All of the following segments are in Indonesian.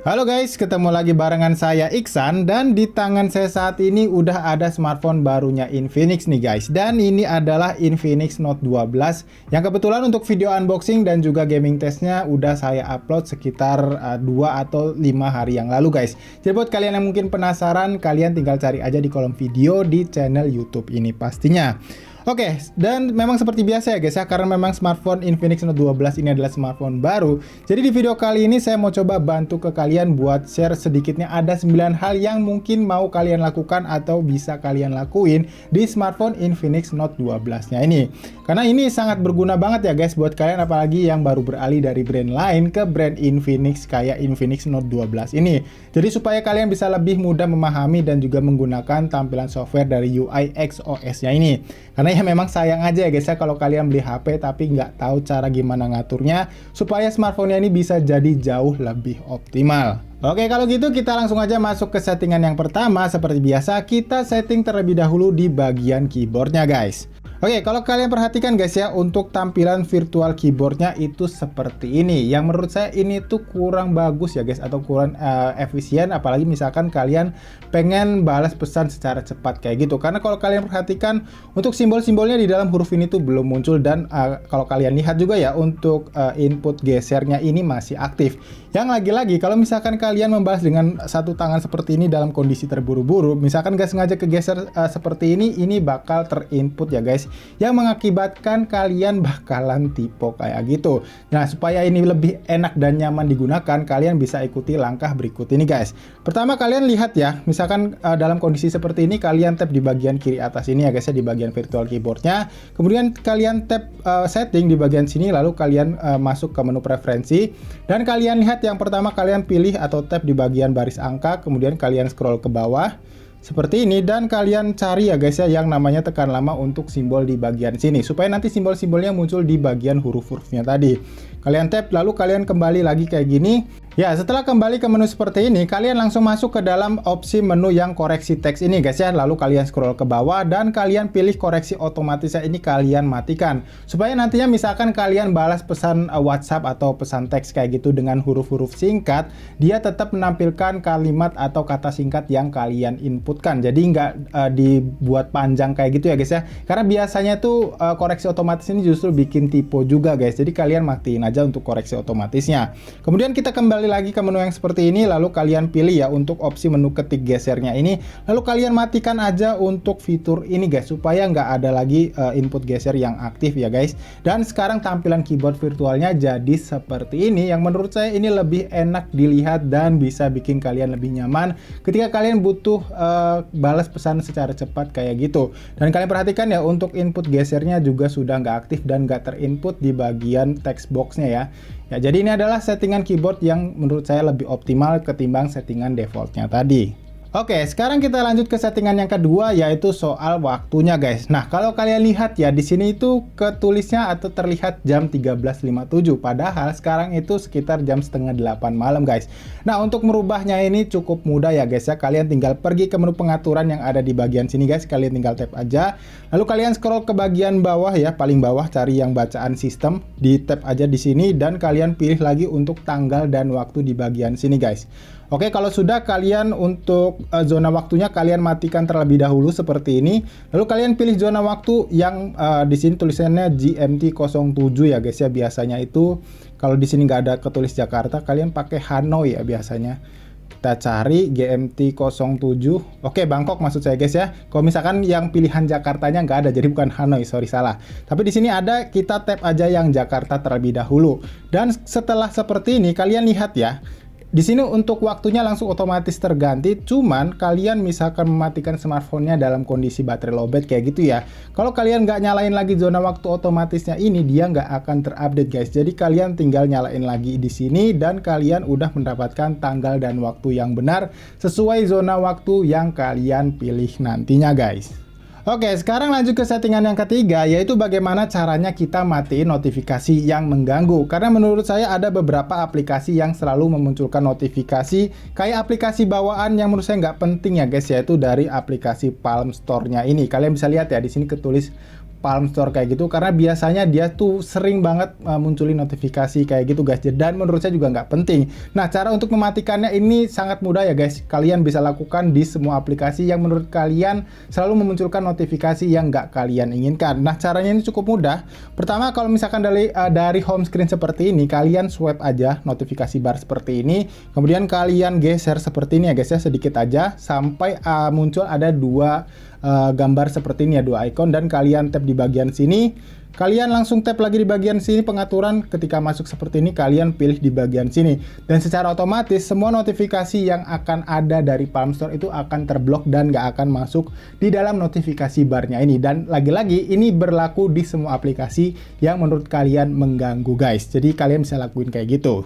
Halo guys, ketemu lagi barengan saya Iksan, dan di tangan saya saat ini udah ada smartphone barunya Infinix nih guys. Dan ini adalah Infinix Note 12 yang kebetulan untuk video unboxing dan juga gaming testnya udah saya upload sekitar 2 atau 5 hari yang lalu guys. Jadi buat kalian yang mungkin penasaran, kalian tinggal cari aja di kolom video di channel YouTube ini pastinya. Oke, dan memang seperti biasa ya guys ya, karena memang smartphone Infinix Note 12 ini adalah smartphone baru. Jadi di video kali ini saya mau coba bantu ke kalian buat share sedikitnya ada 9 hal yang mungkin mau kalian lakukan atau bisa kalian lakuin di smartphone Infinix Note 12-nya ini. Karena ini sangat berguna banget ya guys buat kalian, apalagi yang baru beralih dari brand lain ke brand Infinix kayak Infinix Note 12 ini. Jadi supaya kalian bisa lebih mudah memahami dan juga menggunakan tampilan software dari UI XOS-nya ini. Karena ya memang sayang aja ya guys ya kalau kalian beli HP tapi nggak tahu cara gimana ngaturnya supaya smartphone-nya ini bisa jadi jauh lebih optimal. Oke, kalau gitu kita langsung aja masuk ke settingan yang pertama. Seperti biasa, kita setting terlebih dahulu di bagian keyboardnya guys. Oke, kalau kalian perhatikan guys ya, untuk tampilan virtual keyboardnya itu seperti ini. Yang menurut saya ini tuh kurang bagus ya guys, atau kurang efisien. Apalagi misalkan kalian pengen balas pesan secara cepat kayak gitu. Karena kalau kalian perhatikan, untuk simbol-simbolnya di dalam huruf ini tuh belum muncul. Dan kalau kalian lihat juga ya, untuk input gesernya ini masih aktif. Yang lagi-lagi, kalau misalkan kalian membalas dengan satu tangan seperti ini dalam kondisi terburu-buru, misalkan gak sengaja kegeser seperti ini bakal terinput ya guys, yang mengakibatkan kalian bakalan typo kayak gitu. Nah, supaya ini lebih enak dan nyaman digunakan, kalian bisa ikuti langkah berikut ini guys. Pertama, kalian lihat ya, misalkan dalam kondisi seperti ini, kalian tap di bagian kiri atas ini ya guys ya, di bagian virtual keyboardnya. Kemudian kalian tap setting di bagian sini, lalu kalian masuk ke menu preferensi, dan kalian lihat yang pertama kalian pilih atau tap di bagian baris angka, kemudian kalian scroll ke bawah seperti ini, dan kalian cari ya guys ya yang namanya tekan lama untuk simbol di bagian sini, supaya nanti simbol-simbolnya muncul di bagian huruf-hurufnya tadi. Kalian tap, lalu kalian kembali lagi kayak gini. Ya, setelah kembali ke menu seperti ini, kalian langsung masuk ke dalam opsi menu yang koreksi teks ini guys ya. Lalu kalian scroll ke bawah dan kalian pilih koreksi otomatisnya ini, kalian matikan. Supaya nantinya misalkan kalian balas pesan WhatsApp atau pesan teks kayak gitu dengan huruf-huruf singkat, dia tetap menampilkan kalimat atau kata singkat yang kalian inputkan. Jadi nggak dibuat panjang kayak gitu ya guys ya. Karena biasanya tuh koreksi otomatis ini justru bikin typo juga guys. Jadi kalian matiin aja untuk koreksi otomatisnya. Kemudian kita kembali lagi ke menu yang seperti ini, lalu kalian pilih ya untuk opsi menu ketik gesernya ini, lalu kalian matikan aja untuk fitur ini guys, supaya nggak ada lagi input geser yang aktif ya guys. Dan sekarang tampilan keyboard virtualnya jadi seperti ini, yang menurut saya ini lebih enak dilihat dan bisa bikin kalian lebih nyaman ketika kalian butuh balas pesan secara cepat kayak gitu. Dan kalian perhatikan ya, untuk input gesernya juga sudah nggak aktif dan nggak terinput di bagian text boxnya ya. Ya, jadi ini adalah settingan keyboard yang menurut saya lebih optimal ketimbang settingan defaultnya tadi. Oke, sekarang kita lanjut ke settingan yang kedua, yaitu soal waktunya guys. Nah, kalau kalian lihat ya, di sini itu ketulisnya atau terlihat jam 13.57, padahal sekarang itu sekitar jam setengah 8 malam guys. Nah, untuk merubahnya ini cukup mudah ya guys ya. Kalian tinggal pergi ke menu pengaturan yang ada di bagian sini guys, kalian tinggal tap aja. Lalu kalian scroll ke bagian bawah ya, paling bawah, cari yang bacaan sistem, di tap aja di sini, dan kalian pilih lagi untuk tanggal dan waktu di bagian sini guys. Oke, kalau sudah, kalian untuk zona waktunya kalian matikan terlebih dahulu seperti ini. Lalu kalian pilih zona waktu yang di sini tulisannya GMT 07 ya guys ya. Biasanya itu kalau di sini nggak ada ketulis Jakarta, kalian pakai Hanoi ya biasanya. Kita cari GMT 07. Oke, Bangkok maksud saya guys ya. Kalau misalkan yang pilihan Jakartanya nggak ada, jadi bukan Hanoi, sorry salah. Tapi di sini ada, kita tap aja yang Jakarta terlebih dahulu. Dan setelah seperti ini, kalian lihat ya. Di sini untuk waktunya langsung otomatis terganti, cuman kalian misalkan mematikan smartphone-nya dalam kondisi baterai lowbat kayak gitu ya. Kalau kalian nggak nyalain lagi zona waktu otomatisnya ini, dia nggak akan terupdate guys. Jadi kalian tinggal nyalain lagi di sini dan kalian udah mendapatkan tanggal dan waktu yang benar sesuai zona waktu yang kalian pilih nantinya guys. Oke, sekarang lanjut ke settingan yang ketiga, yaitu bagaimana caranya kita matiin notifikasi yang mengganggu. Karena menurut saya ada beberapa aplikasi yang selalu memunculkan notifikasi, kayak aplikasi bawaan yang menurut saya nggak penting ya guys, yaitu dari aplikasi Palm Store-nya ini. Kalian bisa lihat ya, di sini ketulis Palm Store kayak gitu, karena biasanya dia tuh sering banget munculin notifikasi kayak gitu guys, dan menurut saya juga nggak penting. Nah, cara untuk mematikannya ini sangat mudah ya guys, kalian bisa lakukan di semua aplikasi yang menurut kalian selalu memunculkan notifikasi yang nggak kalian inginkan. Nah, caranya ini cukup mudah. Pertama, kalau misalkan dari home screen seperti ini, kalian swipe aja notifikasi bar seperti ini, kemudian kalian geser seperti ini ya guys ya, sedikit aja sampai muncul ada dua gambar seperti ini ya, dua icon, dan kalian tap di bagian sini. Kalian langsung tap lagi di bagian sini pengaturan, ketika masuk seperti ini kalian pilih di bagian sini, dan secara otomatis semua notifikasi yang akan ada dari Palm Store itu akan terblok dan nggak akan masuk di dalam notifikasi barnya ini. Dan lagi-lagi ini berlaku di semua aplikasi yang menurut kalian mengganggu guys, jadi kalian bisa lakuin kayak gitu.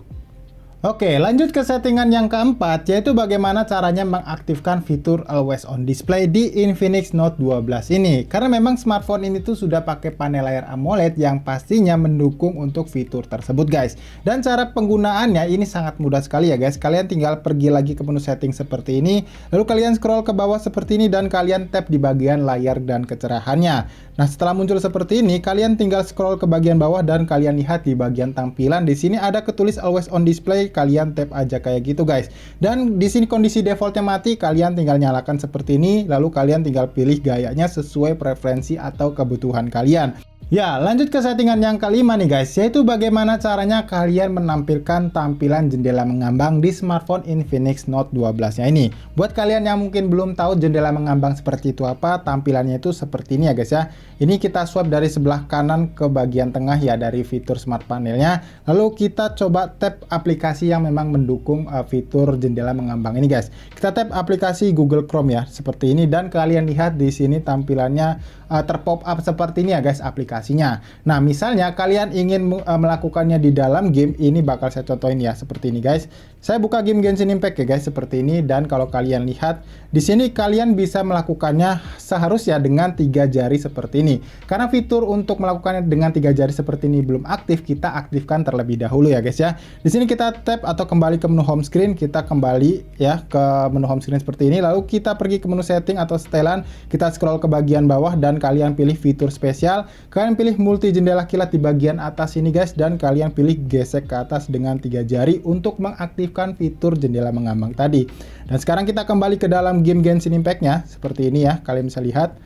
Oke, lanjut ke settingan yang keempat, yaitu bagaimana caranya mengaktifkan fitur Always On Display di Infinix Note 12 ini. Karena memang smartphone ini tuh sudah pakai panel layar AMOLED yang pastinya mendukung untuk fitur tersebut guys. Dan cara penggunaannya ini sangat mudah sekali ya guys. Kalian tinggal pergi lagi ke menu setting seperti ini, lalu kalian scroll ke bawah seperti ini dan kalian tap di bagian layar dan kecerahannya. Nah, setelah muncul seperti ini, kalian tinggal scroll ke bagian bawah dan kalian lihat di bagian tampilan di sini ada ketulis Always On Display. Kalian tap aja kayak gitu guys. Dan di sini kondisi defaultnya mati, kalian tinggal nyalakan seperti ini, lalu kalian tinggal pilih gayanya sesuai preferensi atau kebutuhan kalian. Ya, lanjut ke settingan yang kelima nih guys, yaitu bagaimana caranya kalian menampilkan tampilan jendela mengambang di smartphone Infinix Note 12 nya ini. Buat kalian yang mungkin belum tahu jendela mengambang seperti itu apa, tampilannya itu seperti ini ya guys ya. Ini kita swipe dari sebelah kanan ke bagian tengah ya dari fitur smart panelnya. Lalu kita coba tap aplikasi yang memang mendukung fitur jendela mengambang ini guys. Kita tap aplikasi Google Chrome ya, seperti ini, dan kalian lihat di sini tampilannya terpop up seperti ini ya guys aplikasinya. Nah, misalnya kalian ingin melakukannya di dalam game, ini bakal saya contohin ya seperti ini guys. Saya buka game Genshin Impact ya guys seperti ini, dan kalau kalian lihat di sini kalian bisa melakukannya seharusnya dengan 3 jari seperti ini. Karena fitur untuk melakukannya dengan 3 jari seperti ini belum aktif, kita aktifkan terlebih dahulu ya guys ya. Di sini kita tap atau kembali ke menu home screen, kita kembali ya ke menu home screen seperti ini, lalu kita pergi ke menu setting atau setelan, kita scroll ke bagian bawah dan kalian pilih fitur spesial, kalian pilih multi jendela kilat di bagian atas ini guys, dan kalian pilih gesek ke atas dengan 3 jari untuk mengaktifkan fitur jendela mengambang tadi. Dan sekarang kita kembali ke dalam game Genshin Impact-nya seperti ini ya, kalian bisa lihat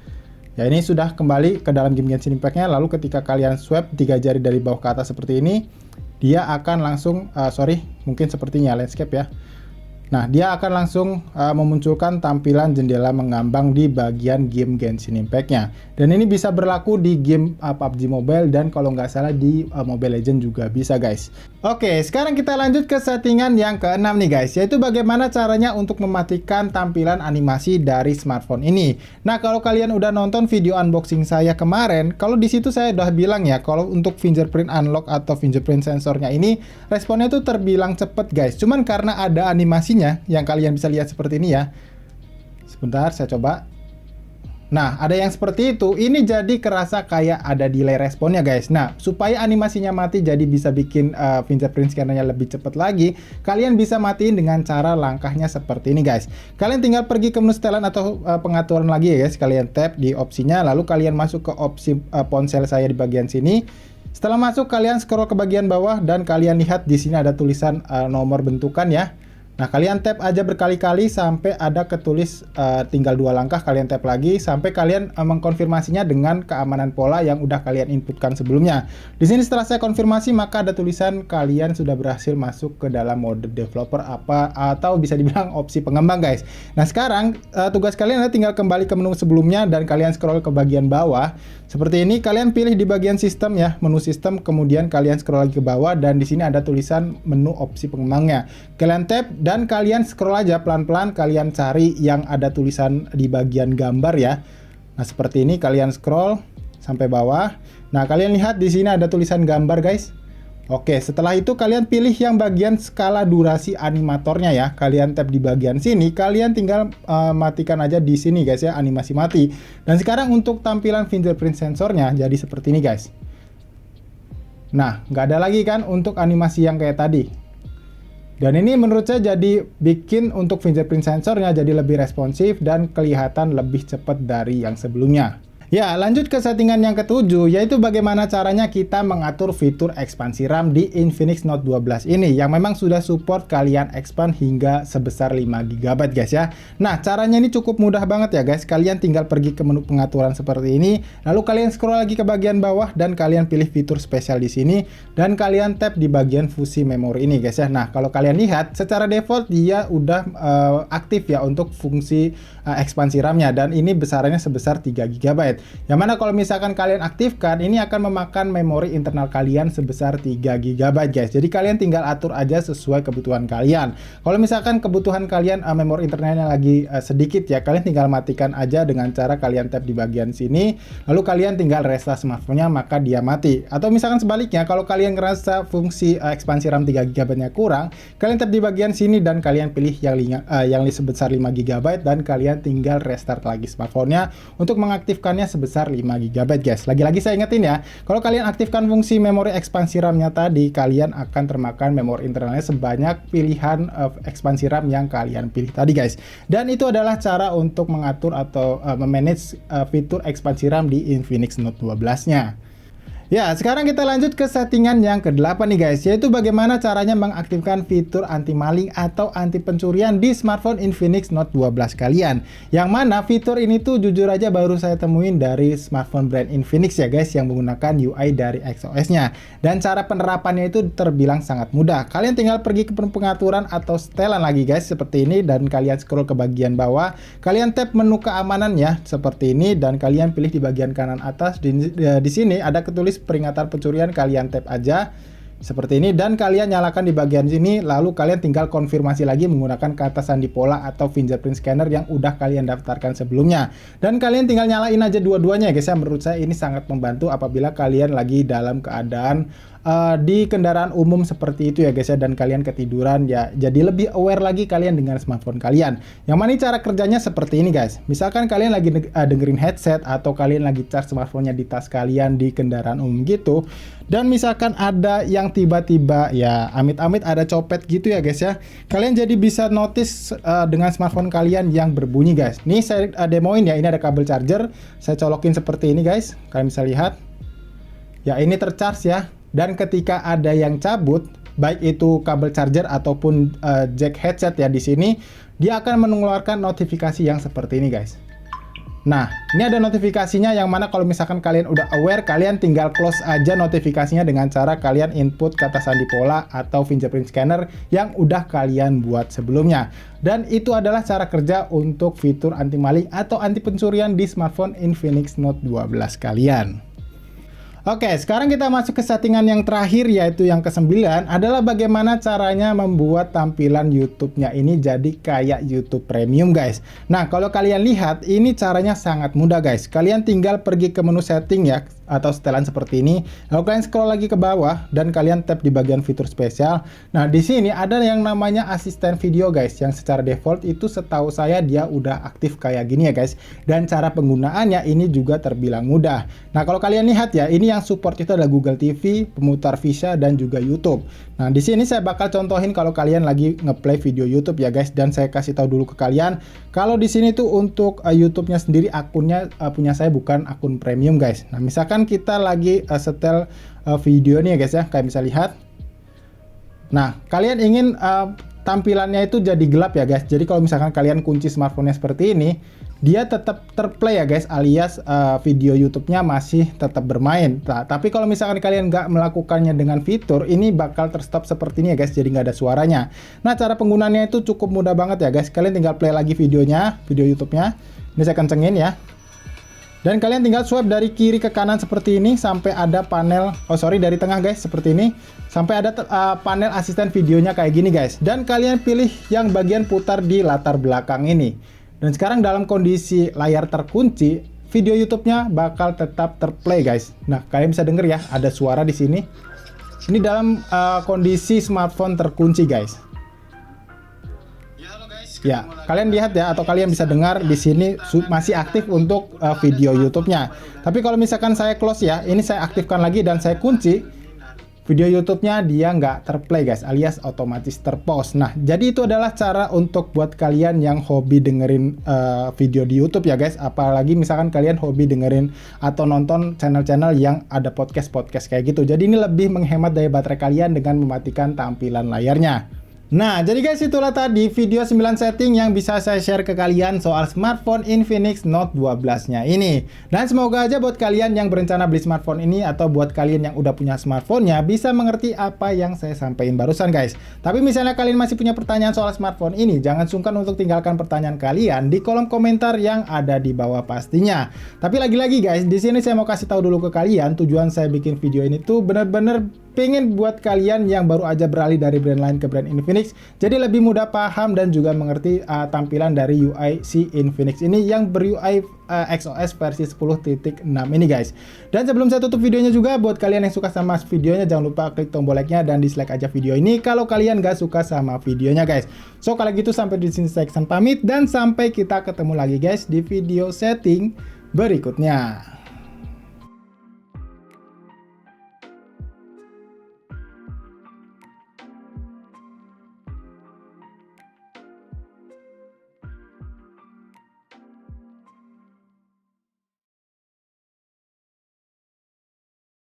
ya, ini sudah kembali ke dalam game Genshin Impact-nya. Lalu ketika kalian swipe 3 jari dari bawah ke atas seperti ini, dia akan langsung mungkin sepertinya landscape ya. Nah, dia akan langsung memunculkan tampilan jendela mengambang di bagian game Genshin Impact-nya. Dan ini bisa berlaku di game PUBG Mobile, dan kalau nggak salah di Mobile Legends juga bisa guys. Oke, sekarang kita lanjut ke settingan yang keenam nih guys, yaitu bagaimana caranya untuk mematikan tampilan animasi dari smartphone ini. Nah, kalau kalian udah nonton video unboxing saya kemarin, kalau di situ saya udah bilang ya, kalau untuk fingerprint unlock atau fingerprint sensornya ini, responnya tuh terbilang cepet guys. Cuman karena ada animasinya yang kalian bisa lihat seperti ini ya. Sebentar, saya coba. Nah, ada yang seperti itu. Ini jadi kerasa kayak ada delay responnya guys. Nah, supaya animasinya mati jadi bisa bikin fingerprint scannernya lebih cepat lagi, kalian bisa matiin dengan cara langkahnya seperti ini guys. Kalian tinggal pergi ke menu setelan atau pengaturan lagi ya guys. Kalian tap di opsinya, lalu kalian masuk ke opsi ponsel saya di bagian sini. Setelah masuk, kalian scroll ke bagian bawah dan kalian lihat di sini ada tulisan nomor bentukan ya. Nah, kalian tap aja berkali-kali sampai ada ketulis tinggal 2 langkah, kalian tap lagi sampai kalian mengkonfirmasinya dengan keamanan pola yang udah kalian inputkan sebelumnya. Di sini setelah saya konfirmasi, maka ada tulisan kalian sudah berhasil masuk ke dalam mode developer atau bisa dibilang opsi pengembang guys. Nah, sekarang tugas kalian adalah tinggal kembali ke menu sebelumnya dan kalian scroll ke bagian bawah. Seperti ini, kalian pilih di bagian sistem ya, menu sistem, kemudian kalian scroll lagi ke bawah dan di sini ada tulisan menu opsi pengembangnya. Kalian tap dan kalian scroll aja pelan-pelan, kalian cari yang ada tulisan di bagian gambar ya. Nah, seperti ini kalian scroll sampai bawah. Nah, kalian lihat di sini ada tulisan gambar guys. Oke, setelah itu kalian pilih yang bagian skala durasi animatornya ya. Kalian tap di bagian sini, kalian tinggal matikan aja di sini guys ya, animasi mati. Dan sekarang untuk tampilan fingerprint sensornya jadi seperti ini guys. Nah, nggak ada lagi kan untuk animasi yang kayak tadi. Dan ini menurut saya jadi bikin untuk fingerprint sensornya jadi lebih responsif dan kelihatan lebih cepat dari yang sebelumnya. Ya, lanjut ke settingan yang ketujuh, yaitu bagaimana caranya kita mengatur fitur ekspansi RAM di Infinix Note 12 ini, yang memang sudah support kalian expand hingga sebesar 5 GB guys ya. Nah, caranya ini cukup mudah banget ya guys. Kalian tinggal pergi ke menu pengaturan seperti ini, lalu kalian scroll lagi ke bagian bawah dan kalian pilih fitur spesial di sini, dan kalian tap di bagian fusi memori ini guys ya. Nah, kalau kalian lihat, secara default dia udah aktif ya untuk fungsi ekspansi RAM-nya, dan ini besarannya sebesar 3 GB. Yang mana kalau misalkan kalian aktifkan, ini akan memakan memori internal kalian sebesar 3 GB guys. Jadi kalian tinggal atur aja sesuai kebutuhan kalian. Kalau misalkan kebutuhan kalian memori internalnya lagi sedikit ya, kalian tinggal matikan aja dengan cara kalian tap di bagian sini, lalu kalian tinggal restart smartphone-nya, maka dia mati. Atau misalkan sebaliknya, kalau kalian ngerasa fungsi ekspansi RAM 3 GB-nya kurang, kalian tap di bagian sini dan kalian pilih yang sebesar 5 GB, dan kalian tinggal restart lagi smartphone-nya untuk mengaktifkannya sebesar 5 GB guys. Lagi-lagi saya ingetin ya, kalau kalian aktifkan fungsi memori ekspansi RAM-nya tadi, kalian akan termakan memori internalnya sebanyak pilihan ekspansi RAM yang kalian pilih tadi guys. Dan itu adalah cara untuk mengatur atau memanage fitur ekspansi RAM di Infinix Note 12-nya. Ya, sekarang kita lanjut ke settingan yang ke-8 nih guys, yaitu bagaimana caranya mengaktifkan fitur anti maling atau anti pencurian di smartphone Infinix Note 12 kalian. Yang mana fitur ini tuh jujur aja baru saya temuin dari smartphone brand Infinix ya guys, yang menggunakan UI dari XOS-nya. Dan cara penerapannya itu terbilang sangat mudah. Kalian tinggal pergi ke pengaturan atau setelan lagi guys, seperti ini, dan kalian scroll ke bagian bawah. Kalian tap menu keamanan ya, seperti ini, dan kalian pilih di bagian kanan atas. Di sini ada ketulis peringatan pencurian, kalian tap aja seperti ini, dan kalian nyalakan di bagian sini, lalu kalian tinggal konfirmasi lagi menggunakan kata sandi pola atau fingerprint scanner yang udah kalian daftarkan sebelumnya, dan kalian tinggal nyalain aja dua-duanya ya guys ya. Menurut saya ini sangat membantu apabila kalian lagi dalam keadaan di kendaraan umum seperti itu ya guys ya, dan kalian ketiduran ya, jadi lebih aware lagi kalian dengan smartphone kalian. Yang mana cara kerjanya seperti ini guys. Misalkan kalian lagi dengerin headset atau kalian lagi charge smartphone-nya di tas kalian di kendaraan umum gitu, dan misalkan ada yang tiba-tiba ya amit-amit ada copet gitu ya guys ya, kalian jadi bisa notice dengan smartphone kalian yang berbunyi guys. Nih saya demoin ya, ini ada kabel charger, saya colokin seperti ini guys, kalian bisa lihat ya, ini tercharge ya. Dan ketika ada yang cabut, baik itu kabel charger ataupun jack headset ya, di sini dia akan mengeluarkan notifikasi yang seperti ini guys. Nah, ini ada notifikasinya, yang mana kalau misalkan kalian udah aware, kalian tinggal close aja notifikasinya dengan cara kalian input kata sandi pola atau fingerprint scanner yang udah kalian buat sebelumnya. Dan itu adalah cara kerja untuk fitur anti maling atau anti pencurian di smartphone Infinix Note 12 kalian. Oke, sekarang kita masuk ke settingan yang terakhir, yaitu yang ke-9, adalah bagaimana caranya membuat tampilan YouTube-nya ini jadi kayak YouTube Premium guys. Nah, kalau kalian lihat, ini caranya sangat mudah guys. Kalian tinggal pergi ke menu setting ya, atau setelan seperti ini. Lalu kalian scroll lagi ke bawah dan kalian tap di bagian fitur spesial. Nah, di sini ada yang namanya asisten video guys, yang secara default itu setahu saya dia udah aktif kayak gini ya guys. Dan cara penggunaannya ini juga terbilang mudah. Nah, kalau kalian lihat ya, ini yang support itu adalah Google TV, pemutar Visa, dan juga YouTube. Nah, di sini saya bakal contohin kalau kalian lagi ngeplay video YouTube ya guys, dan saya kasih tahu dulu ke kalian. Kalau di sini tuh untuk YouTube-nya sendiri akunnya punya saya bukan akun premium guys. Nah, misalkan kita lagi setel video nih ya guys ya, kalian bisa lihat. Nah, kalian ingin tampilannya itu jadi gelap ya guys. Jadi kalau misalkan kalian kunci smartphone-nya seperti ini, dia tetap terplay ya guys, alias video YouTube-nya masih tetap bermain. Nah, tapi kalau misalkan kalian nggak melakukannya dengan fitur, ini bakal terstop seperti ini ya guys, jadi nggak ada suaranya. Nah, cara penggunaannya itu cukup mudah banget ya guys. Kalian tinggal play lagi videonya, video YouTube-nya. Ini saya kencengin ya. Dan kalian tinggal swipe dari kiri ke kanan seperti ini sampai ada panel, dari tengah guys, seperti ini. Sampai ada panel asisten videonya kayak gini guys. Dan kalian pilih yang bagian putar di latar belakang ini. Dan sekarang dalam kondisi layar terkunci, video YouTube-nya bakal tetap terplay guys. Nah, kalian bisa denger ya, ada suara di sini. Ini dalam kondisi smartphone terkunci guys. Ya, kalian lihat ya, atau kalian bisa dengar di sini masih aktif untuk video YouTube-nya. Tapi kalau misalkan saya close ya, ini saya aktifkan lagi dan saya kunci, video YouTube-nya dia nggak terplay guys, alias otomatis terpause. Nah, jadi itu adalah cara untuk buat kalian yang hobi dengerin video di YouTube ya guys. Apalagi misalkan kalian hobi dengerin atau nonton channel-channel yang ada podcast-podcast kayak gitu. Jadi ini lebih menghemat daya baterai kalian dengan mematikan tampilan layarnya. Nah, jadi guys, itulah tadi video 9 setting yang bisa saya share ke kalian soal smartphone Infinix Note 12-nya ini. Dan semoga aja buat kalian yang berencana beli smartphone ini atau buat kalian yang udah punya smartphone-nya bisa mengerti apa yang saya sampaikan barusan guys. Tapi misalnya kalian masih punya pertanyaan soal smartphone ini, jangan sungkan untuk tinggalkan pertanyaan kalian di kolom komentar yang ada di bawah pastinya. Tapi lagi-lagi guys, di sini saya mau kasih tahu dulu ke kalian, tujuan saya bikin video ini tuh bener-bener pengen buat kalian yang baru aja beralih dari brand lain ke brand Infinix jadi lebih mudah paham dan juga mengerti tampilan dari UI si Infinix ini yang ber-UI XOS versi 10.6 ini guys. Dan sebelum saya tutup videonya juga, buat kalian yang suka sama videonya jangan lupa klik tombol like-nya dan dislike aja video ini kalau kalian gak suka sama videonya guys. So kalau gitu sampai di sini saya Iksan pamit dan sampai kita ketemu lagi guys di video setting berikutnya.